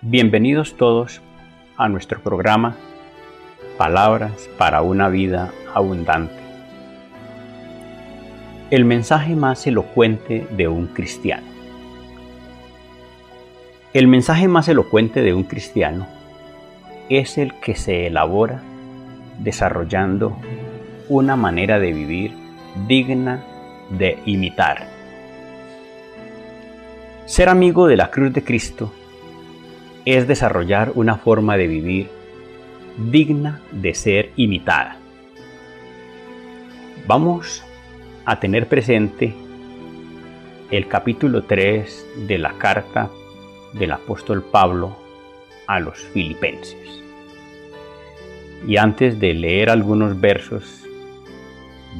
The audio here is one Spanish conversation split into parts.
Bienvenidos todos a nuestro programa Palabras para una vida abundante. El mensaje más elocuente de un cristiano. El mensaje más elocuente de un cristiano es el que se elabora desarrollando una manera de vivir digna de imitar. Ser amigo de la cruz de Cristo es desarrollar una forma de vivir digna de ser imitada. Vamos a tener presente el capítulo 3 de la carta del apóstol Pablo a los Filipenses. Y antes de leer algunos versos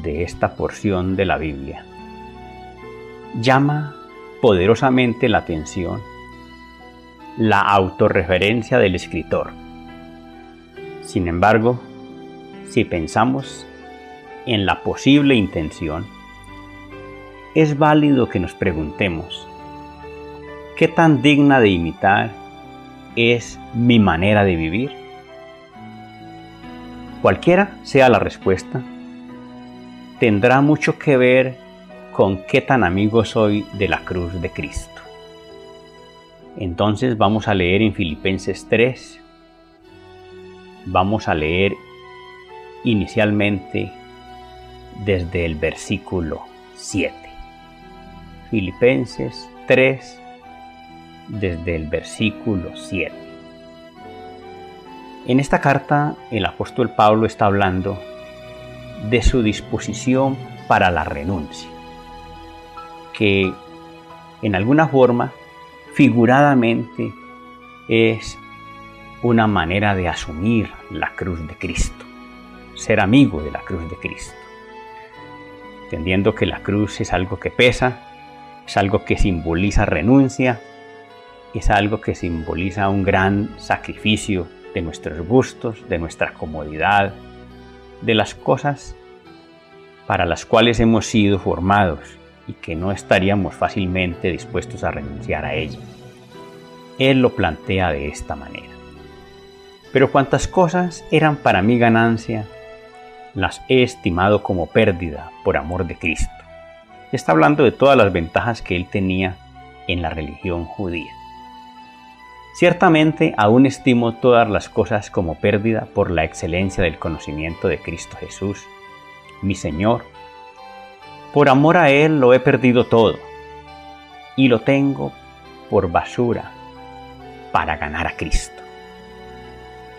de esta porción de la Biblia, llama poderosamente la atención la autorreferencia del escritor. Sin embargo, si pensamos en la posible intención, es válido que nos preguntemos: ¿qué tan digna de imitar es mi manera de vivir? Cualquiera sea la respuesta, tendrá mucho que ver con qué tan amigo soy de la cruz de Cristo. Entonces vamos a leer en Filipenses 3, vamos a leer inicialmente desde el versículo 7. Filipenses 3, desde el versículo 7. En esta carta el apóstol Pablo está hablando de su disposición para la renuncia, que en alguna forma, figuradamente, es una manera de asumir la cruz de Cristo, ser amigo de la cruz de Cristo, entendiendo que la cruz es algo que pesa, es algo que simboliza renuncia, es algo que simboliza un gran sacrificio de nuestros gustos, de nuestra comodidad, de las cosas para las cuales hemos sido formados y que no estaríamos fácilmente dispuestos a renunciar a ella. Él lo plantea de esta manera. Pero cuantas cosas eran para mí ganancia, las he estimado como pérdida por amor de Cristo. Está hablando de todas las ventajas que él tenía en la religión judía. Ciertamente aún estimo todas las cosas como pérdida por la excelencia del conocimiento de Cristo Jesús, mi Señor. Por amor a Él lo he perdido todo y lo tengo por basura para ganar a Cristo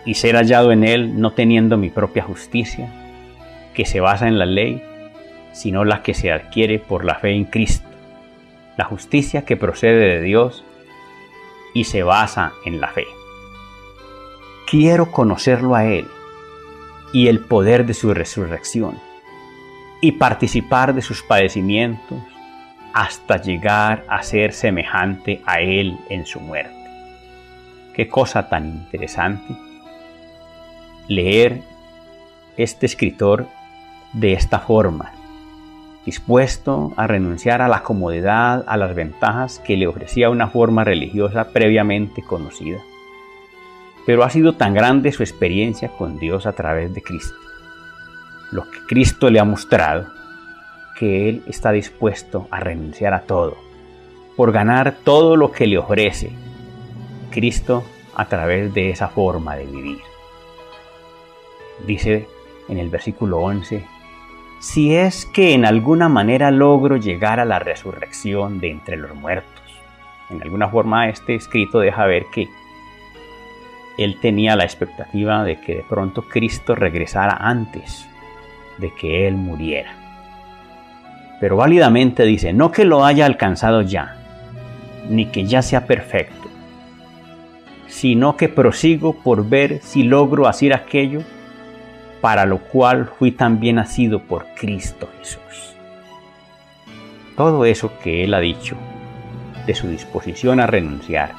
y ser hallado en Él, no teniendo mi propia justicia, que se basa en la ley, sino la que se adquiere por la fe en Cristo, la justicia que procede de Dios y se basa en la fe. Quiero conocerlo a Él y el poder de su resurrección, y participar de sus padecimientos hasta llegar a ser semejante a Él en su muerte. Qué cosa tan interesante leer este escritor de esta forma, dispuesto a renunciar a la comodidad, a las ventajas que le ofrecía una forma religiosa previamente conocida. Pero ha sido tan grande su experiencia con Dios a través de Cristo, lo que Cristo le ha mostrado, que Él está dispuesto a renunciar a todo, por ganar todo lo que le ofrece Cristo a través de esa forma de vivir. Dice en el versículo 11, si es que en alguna manera logro llegar a la resurrección de entre los muertos. En alguna forma este escrito deja ver que él tenía la expectativa de que de pronto Cristo regresara antes de que él muriera. Pero válidamente dice, no que lo haya alcanzado ya, ni que ya sea perfecto, sino que prosigo por ver si logro hacer aquello para lo cual fui también nacido por Cristo Jesús. Todo eso que él ha dicho de su disposición a renunciar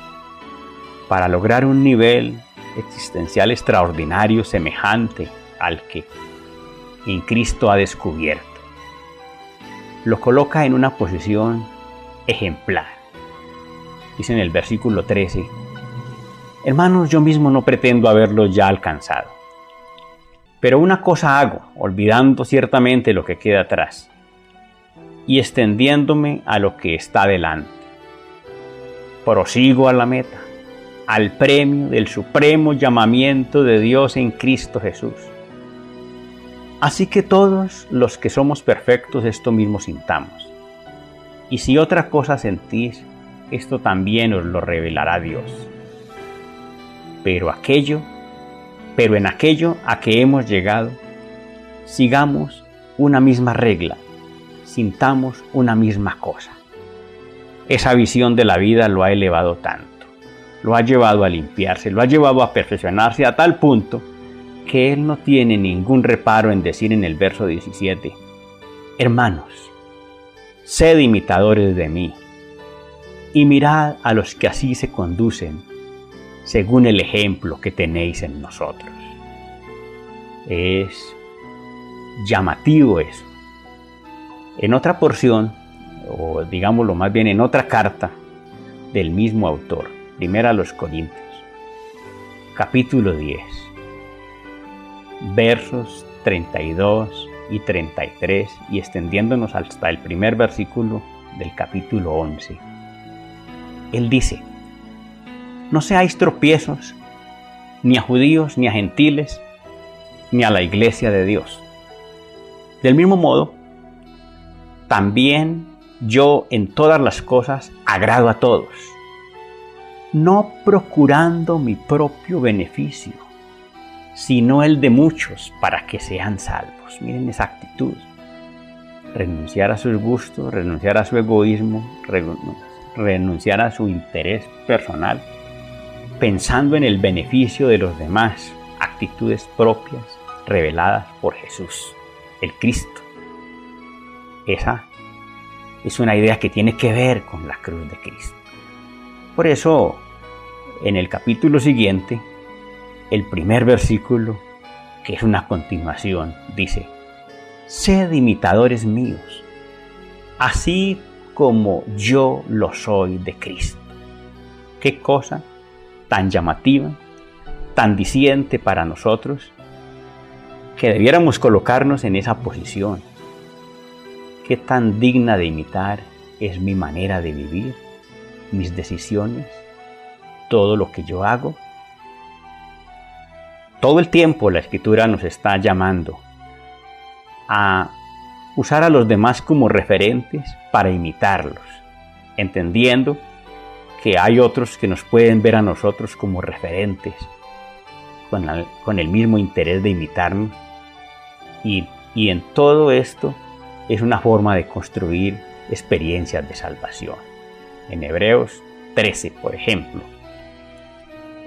para lograr un nivel existencial extraordinario semejante al que en Cristo ha descubierto, lo coloca en una posición ejemplar. Dice en el versículo 13, Hermanos, yo mismo no pretendo haberlo ya alcanzado. Pero una cosa hago, olvidando ciertamente lo que queda atrás y extendiéndome a lo que está delante. Prosigo a la meta, al premio del supremo llamamiento de Dios en Cristo Jesús. Así que todos los que somos perfectos esto mismo sintamos. Y si otra cosa sentís, esto también os lo revelará Dios. Pero en aquello a que hemos llegado, sigamos una misma regla, sintamos una misma cosa. Esa visión de la vida lo ha elevado tanto, lo ha llevado a limpiarse, lo ha llevado a perfeccionarse a tal punto que él no tiene ningún reparo en decir en el verso 17: hermanos, sed imitadores de mí, y mirad a los que así se conducen, según el ejemplo que tenéis en nosotros. Es llamativo eso. En otra porción, o digámoslo más bien en otra carta del mismo autor, primera a los Corintios, capítulo 10, versos 32 y 33, y extendiéndonos hasta el primer versículo del capítulo 11, él dice: no seáis tropiezos ni a judíos, ni a gentiles, ni a la iglesia de Dios. Del mismo modo, también yo en todas las cosas agrado a todos, no procurando mi propio beneficio, sino el de muchos, para que sean salvos. Miren esa actitud. Renunciar a sus gustos, renunciar a su egoísmo, renunciar a su interés personal, pensando en el beneficio de los demás. Actitudes propias reveladas por Jesús, el Cristo. Esa es una idea que tiene que ver con la cruz de Cristo. Por eso, en el capítulo siguiente, el primer versículo, que es una continuación, dice: sed imitadores míos, así como yo lo soy de Cristo. Qué cosa tan llamativa, tan diciente para nosotros, que debiéramos colocarnos en esa posición. Qué tan digna de imitar es mi manera de vivir, mis decisiones, todo lo que yo hago. Todo el tiempo la Escritura nos está llamando a usar a los demás como referentes para imitarlos, entendiendo que hay otros que nos pueden ver a nosotros como referentes con el mismo interés de imitarnos, y en todo esto es una forma de construir experiencias de salvación. En Hebreos 13, por ejemplo,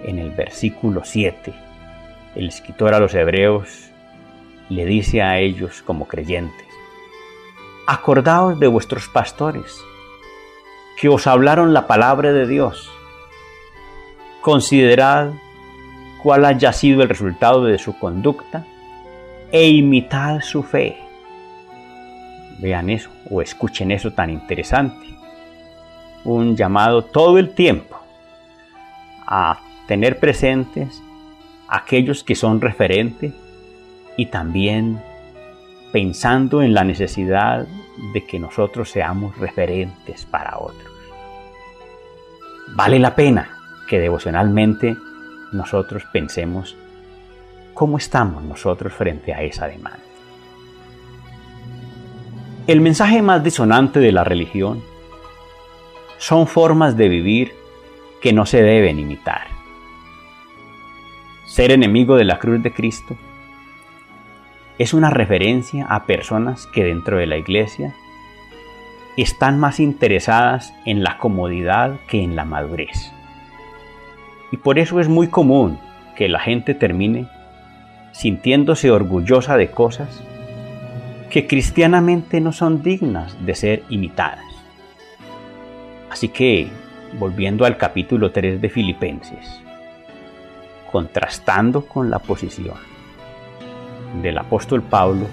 en el versículo 7, el escritor a los Hebreos le dice a ellos como creyentes: acordaos de vuestros pastores, que os hablaron la palabra de Dios. Considerad cuál haya sido el resultado de su conducta e imitad su fe. Vean eso, o escuchen eso tan interesante. Un llamado todo el tiempo a tener presentes aquellos que son referentes, y también pensando en la necesidad de que nosotros seamos referentes para otros. Vale la pena que devocionalmente nosotros pensemos cómo estamos nosotros frente a esa demanda. El mensaje más disonante de la religión son formas de vivir que no se deben imitar. Ser enemigo de la cruz de Cristo es una referencia a personas que dentro de la iglesia están más interesadas en la comodidad que en la madurez. Y por eso es muy común que la gente termine sintiéndose orgullosa de cosas que cristianamente no son dignas de ser imitadas. Así que, volviendo al capítulo 3 de Filipenses, contrastando con la posición del apóstol Pablo,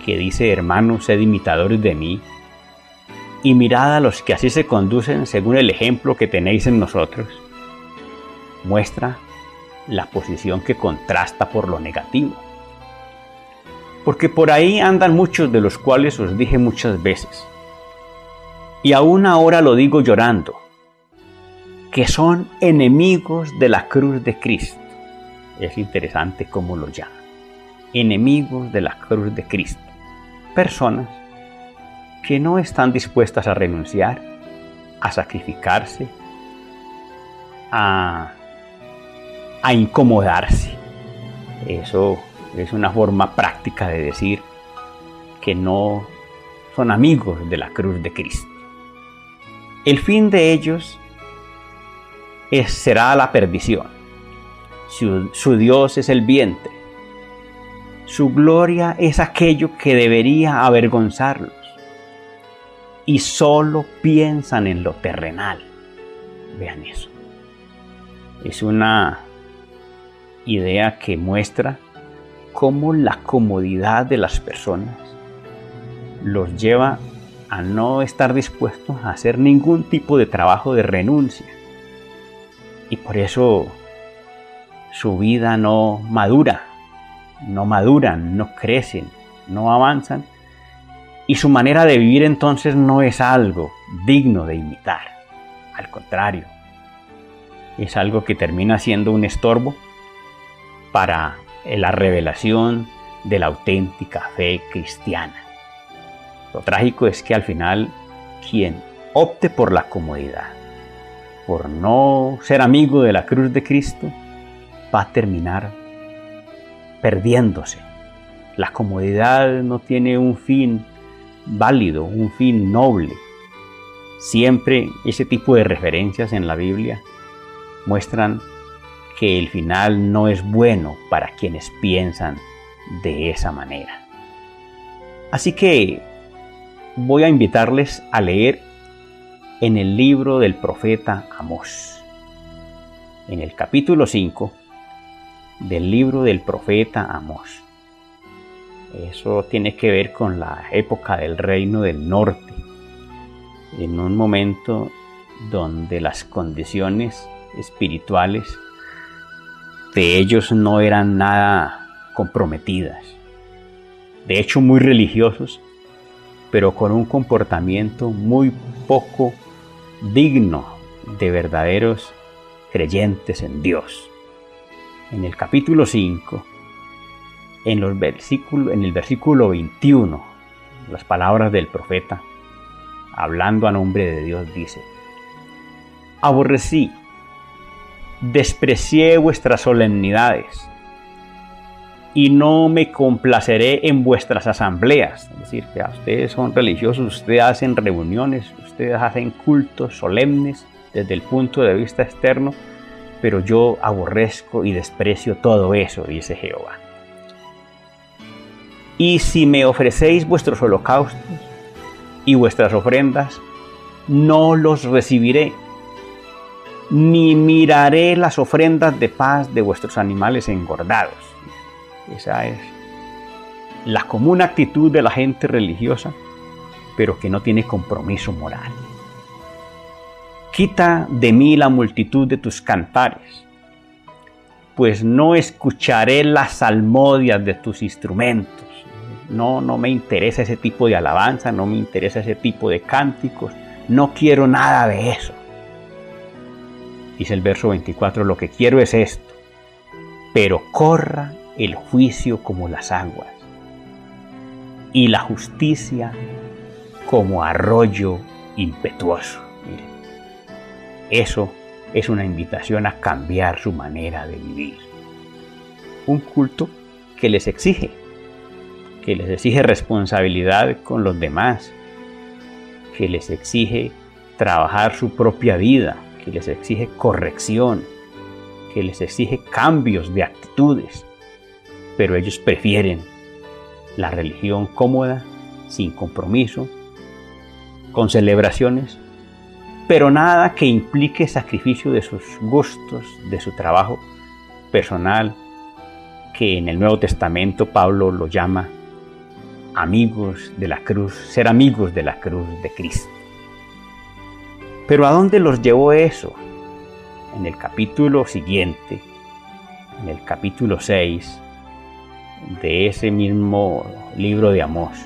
que dice: hermanos, sed imitadores de mí, y mirad a los que así se conducen según el ejemplo que tenéis en nosotros, muestra la posición que contrasta por lo negativo. Porque por ahí andan muchos de los cuales os dije muchas veces, y aún ahora lo digo llorando, que son enemigos de la cruz de Cristo. Es interesante cómo lo llaman. Enemigos de la cruz de Cristo. Personas que no están dispuestas a renunciar, a sacrificarse, a incomodarse. Eso es una forma práctica de decir que no son amigos de la cruz de Cristo. El fin de ellos será la perdición. Su Dios es el vientre. Su gloria es aquello que debería avergonzarlos. Y solo piensan en lo terrenal. Vean eso. Es una idea que muestra cómo la comodidad de las personas los lleva a no estar dispuestos a hacer ningún tipo de trabajo de renuncia. Y por eso su vida no maduran, no crecen, no avanzan. Y su manera de vivir entonces no es algo digno de imitar. Al contrario, es algo que termina siendo un estorbo para la revelación de la auténtica fe cristiana. Lo trágico es que al final quien opte por la comodidad, por no ser amigo de la cruz de Cristo, va a terminar perdiéndose. La comodidad no tiene un fin válido, un fin noble. Siempre ese tipo de referencias en la Biblia muestran que el final no es bueno para quienes piensan de esa manera. Así que voy a invitarles a leer en el libro del profeta Amós, en el capítulo 5 del libro del profeta Amós. Eso tiene que ver con la época del reino del norte, en un momento donde las condiciones espirituales de ellos no eran nada comprometidas. De hecho, muy religiosos, pero con un comportamiento muy poco digno de verdaderos creyentes en Dios. En el capítulo 5, en el versículo 21, las palabras del profeta, hablando a nombre de Dios, dice: aborrecí, desprecié vuestras solemnidades, y no me complaceré en vuestras asambleas. Es decir, que ustedes son religiosos, ustedes hacen reuniones, ustedes hacen cultos solemnes desde el punto de vista externo, pero yo aborrezco y desprecio todo eso, dice Jehová. Y si me ofrecéis vuestros holocaustos y vuestras ofrendas, no los recibiré, ni miraré las ofrendas de paz de vuestros animales engordados. Esa es la común actitud de la gente religiosa, pero que no tiene compromiso moral. Quita de mí la multitud de tus cantares, pues no escucharé las salmodias de tus instrumentos. No me interesa ese tipo de alabanza, no me interesa ese tipo de cánticos, no quiero nada de eso. Dice el verso 24, lo que quiero es esto: pero corra el juicio como las aguas, y la justicia como arroyo impetuoso. Miren, eso es una invitación a cambiar su manera de vivir. Un culto que les exige responsabilidad con los demás, que les exige trabajar su propia vida, que les exige corrección, que les exige cambios de actitudes, pero ellos prefieren la religión cómoda, sin compromiso, con celebraciones, pero nada que implique sacrificio de sus gustos, de su trabajo personal, que en el Nuevo Testamento Pablo lo llama amigos de la cruz, ser amigos de la cruz de Cristo. Pero ¿a dónde los llevó eso? en el capítulo siguiente, en el capítulo 6 de ese mismo libro de Amós.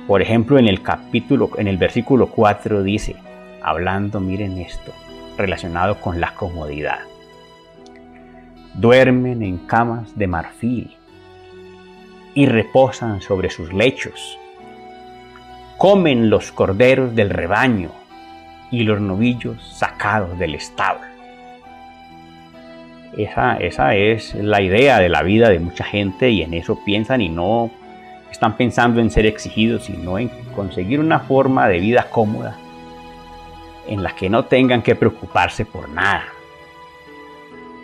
Por ejemplo, en el versículo 4 dice, hablando, miren esto, relacionado con la comodidad. Duermen en camas de marfil y reposan sobre sus lechos. Comen los corderos del rebaño y los novillos sacados del establo. Esa es la idea de la vida de mucha gente, y en eso piensan, y no están pensando en ser exigidos, sino en conseguir una forma de vida cómoda en la que no tengan que preocuparse por nada.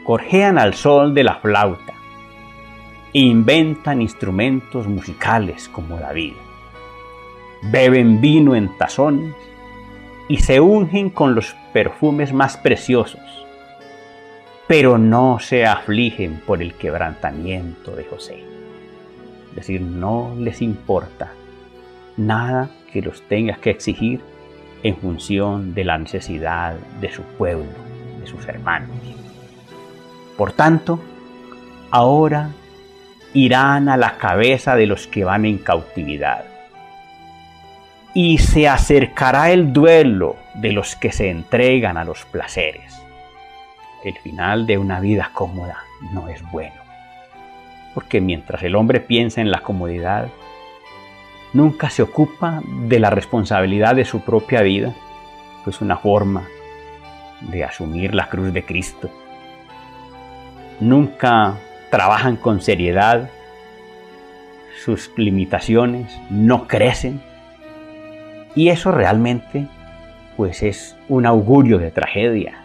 Gorjean al sol de la flauta e inventan instrumentos musicales como David. Beben vino en tazones y se ungen con los perfumes más preciosos, pero no se afligen por el quebrantamiento de José. Es decir, no les importa nada que los tenga que exigir en función de la necesidad de su pueblo, de sus hermanos. Por tanto, ahora irán a la cabeza de los que van en cautividad, y se acercará el duelo de los que se entregan a los placeres. El final de una vida cómoda no es bueno, porque mientras el hombre piensa en la comodidad, nunca se ocupa de la responsabilidad de su propia vida, pues una forma de asumir la cruz de Cristo. Nunca trabajan con seriedad, sus limitaciones no crecen, y eso realmente pues es un augurio de tragedia,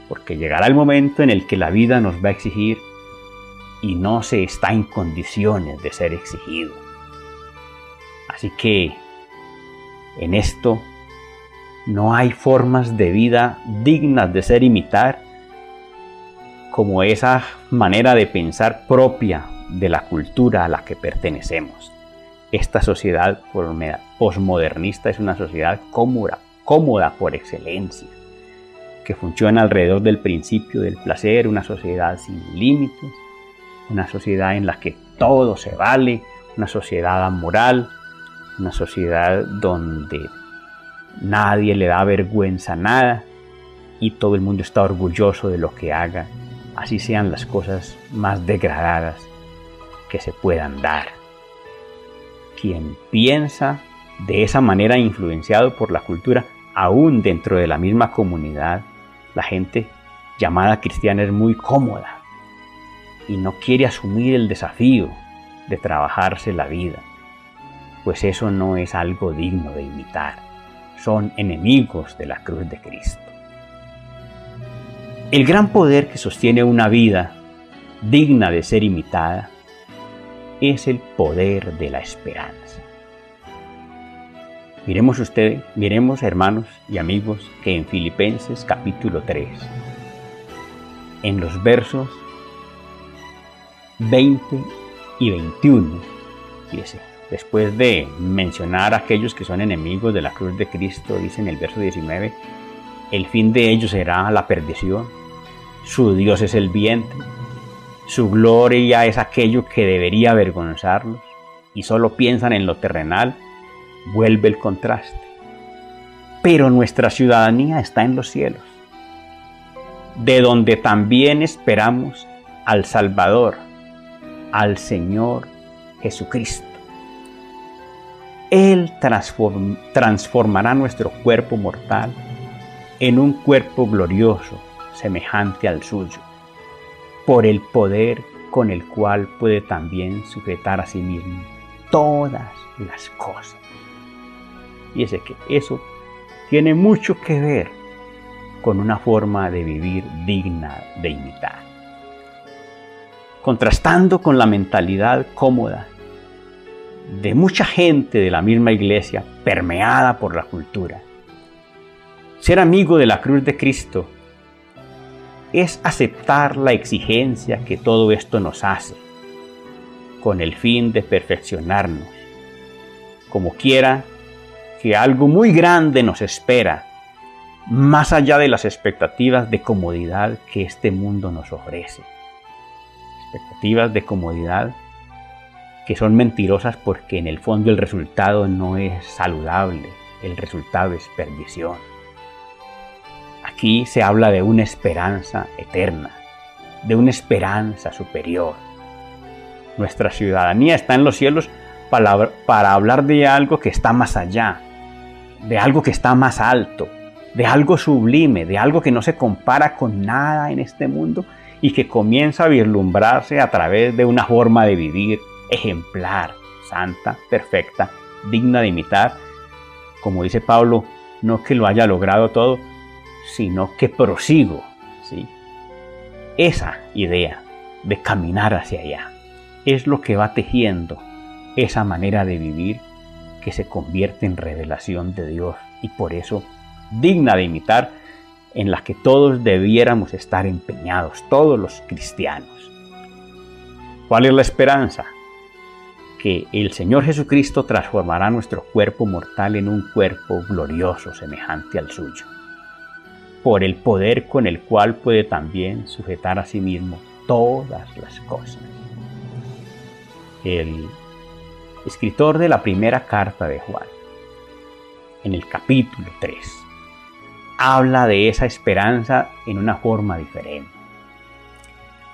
porque llegará el momento en el que la vida nos va a exigir y no se está en condiciones de ser exigido. Así que en esto no hay formas de vida dignas de ser imitadas, como esa manera de pensar propia de la cultura a la que pertenecemos. Esta sociedad posmodernista es una sociedad cómoda por excelencia, que funciona alrededor del principio del placer, una sociedad sin límites, una sociedad en la que todo se vale, una sociedad amoral, una sociedad donde nadie le da vergüenza a nada y todo el mundo está orgulloso de lo que haga, así sean las cosas más degradadas que se puedan dar. Quien piensa de esa manera, influenciado por la cultura, aún dentro de la misma comunidad, la gente llamada cristiana es muy cómoda y no quiere asumir el desafío de trabajarse la vida, pues eso no es algo digno de imitar. Son enemigos de la cruz de Cristo. El gran poder que sostiene una vida digna de ser imitada es el poder de la esperanza. Miremos hermanos y amigos, que en Filipenses capítulo 3, en los versos 20 y 21, fíjese, después de mencionar a aquellos que son enemigos de la cruz de Cristo, dice en el verso 19, el fin de ellos será la perdición, su Dios es el vientre, su gloria es aquello que debería avergonzarlos, y solo piensan en lo terrenal. Vuelve el contraste. Pero nuestra ciudadanía está en los cielos, de donde también esperamos al Salvador, al Señor Jesucristo. Él transformará nuestro cuerpo mortal en un cuerpo glorioso, semejante al suyo, por el poder con el cual puede también sujetar a sí mismo todas las cosas. Fíjese que eso tiene mucho que ver con una forma de vivir digna de imitar. Contrastando con la mentalidad cómoda de mucha gente de la misma iglesia, permeada por la cultura, ser amigo de la cruz de Cristo es aceptar la exigencia que todo esto nos hace, con el fin de perfeccionarnos. Como quiera que algo muy grande nos espera más allá de las expectativas de comodidad que este mundo nos ofrece. Expectativas de comodidad que son mentirosas porque en el fondo el resultado no es saludable, el resultado es perdición. Aquí se habla de una esperanza eterna, de una esperanza superior. Nuestra ciudadanía está en los cielos para hablar de algo que está más allá, de algo que está más alto, de algo sublime, de algo que no se compara con nada en este mundo y que comienza a vislumbrarse a través de una forma de vivir ejemplar, santa, perfecta, digna de imitar. Como dice Pablo, no que lo haya logrado todo, sino que prosigo, ¿sí? Esa idea de caminar hacia allá es lo que va tejiendo esa manera de vivir que se convierte en revelación de Dios y por eso digna de imitar, en la que todos debiéramos estar empeñados, todos los cristianos. ¿Cuál es la esperanza? Que el Señor Jesucristo transformará nuestro cuerpo mortal en un cuerpo glorioso semejante al suyo, por el poder con el cual puede también sujetar a sí mismo todas las cosas. El escritor de la primera carta de Juan, en el capítulo 3, habla de esa esperanza en una forma diferente.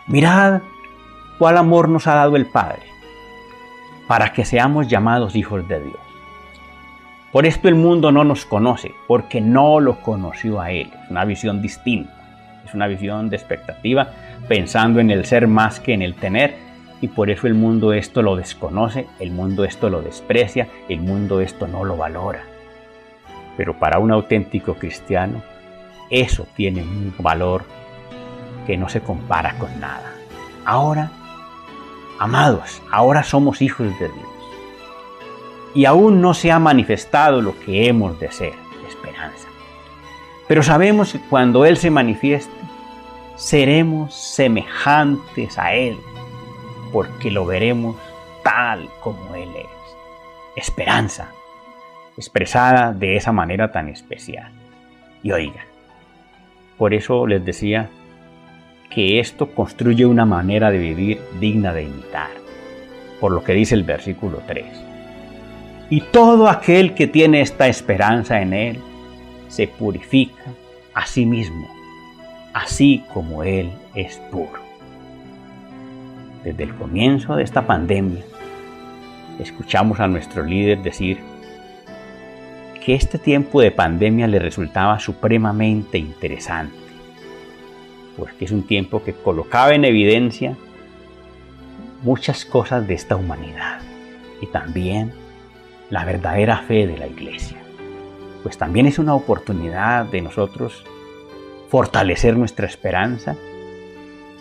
Mirad cuál amor nos ha dado el Padre, para que seamos llamados hijos de Dios. Por esto el mundo no nos conoce, porque no lo conoció a Él. Es una visión distinta, es una visión de expectativa, pensando en el ser más que en el tener, y por eso el mundo esto lo desconoce, el mundo esto lo desprecia, el mundo esto no lo valora. Pero para un auténtico cristiano, eso tiene un valor que no se compara con nada. Ahora, amados, ahora somos hijos de Dios. Y aún no se ha manifestado lo que hemos de ser, esperanza. Pero sabemos que cuando Él se manifieste, seremos semejantes a Él, porque lo veremos tal como Él es. Esperanza, expresada de esa manera tan especial. Y oigan, por eso les decía que esto construye una manera de vivir digna de imitar, por lo que dice el versículo 3. Y todo aquel que tiene esta esperanza en Él se purifica a sí mismo, así como Él es puro. Desde el comienzo de esta pandemia, escuchamos a nuestro líder decir que este tiempo de pandemia le resultaba supremamente interesante, porque es un tiempo que colocaba en evidencia muchas cosas de esta humanidad y también la verdadera fe de la Iglesia. Pues también es una oportunidad de nosotros fortalecer nuestra esperanza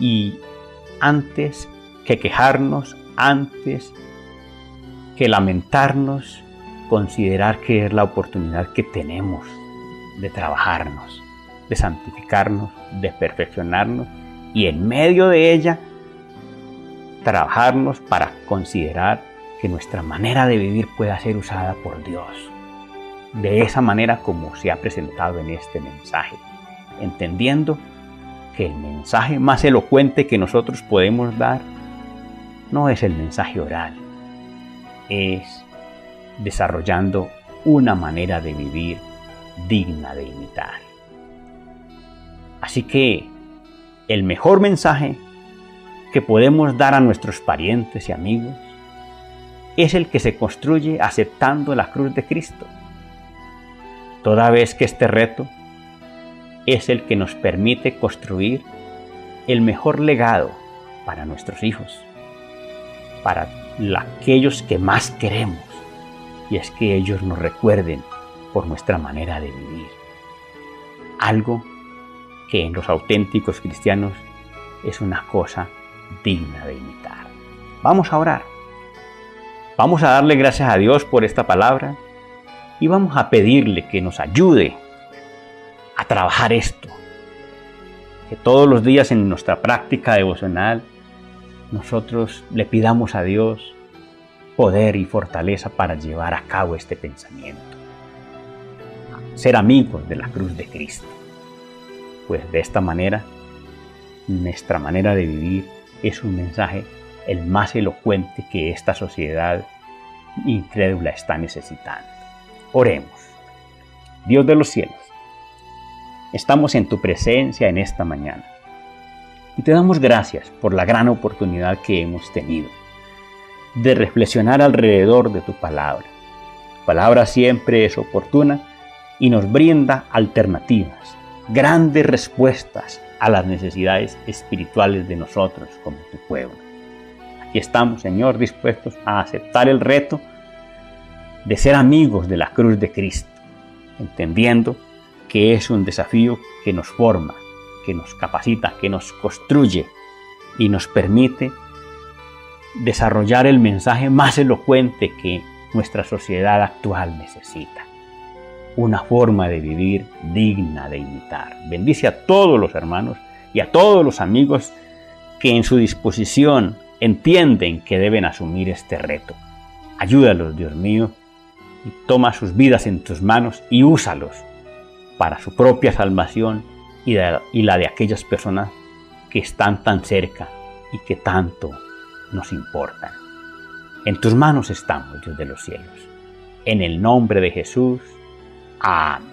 y antes que quejarnos, antes que lamentarnos, considerar que es la oportunidad que tenemos de trabajarnos, de santificarnos, de perfeccionarnos y en medio de ella trabajarnos para considerar que nuestra manera de vivir pueda ser usada por Dios de esa manera como se ha presentado en este mensaje, entendiendo que el mensaje más elocuente que nosotros podemos dar no es el mensaje oral, es desarrollando una manera de vivir digna de imitar. Así que el mejor mensaje que podemos dar a nuestros parientes y amigos es el que se construye aceptando la cruz de Cristo, toda vez que este reto es el que nos permite construir el mejor legado para nuestros hijos, para aquellos que más queremos, y es que ellos nos recuerden por nuestra manera de vivir. Algo que en los auténticos cristianos es una cosa digna de imitar. Vamos a orar. Vamos a darle gracias a Dios por esta palabra y vamos a pedirle que nos ayude a trabajar esto. Que todos los días en nuestra práctica devocional nosotros le pidamos a Dios poder y fortaleza para llevar a cabo este pensamiento. ser amigos de la cruz de Cristo. Pues de esta manera, nuestra manera de vivir es un mensaje el más elocuente que esta sociedad incrédula está necesitando. Oremos. Dios de los cielos, estamos en tu presencia en esta mañana y te damos gracias por la gran oportunidad que hemos tenido de reflexionar alrededor de tu palabra. Tu palabra siempre es oportuna y nos brinda alternativas, grandes respuestas a las necesidades espirituales de nosotros como tu pueblo. Aquí estamos, Señor, dispuestos a aceptar el reto de ser amigos de la cruz de Cristo, entendiendo que es un desafío que nos forma, que nos capacita, que nos construye y nos permite desarrollar el mensaje más elocuente que nuestra sociedad actual necesita. Una forma de vivir digna de imitar. Bendice a todos los hermanos y a todos los amigos que en su disposición entienden que deben asumir este reto. Ayúdalos, Dios mío, y toma sus vidas en tus manos y úsalos para su propia salvación y la de aquellas personas que están tan cerca y que tanto nos importan. En tus manos estamos, Dios de los cielos. En el nombre de Jesús. Amén.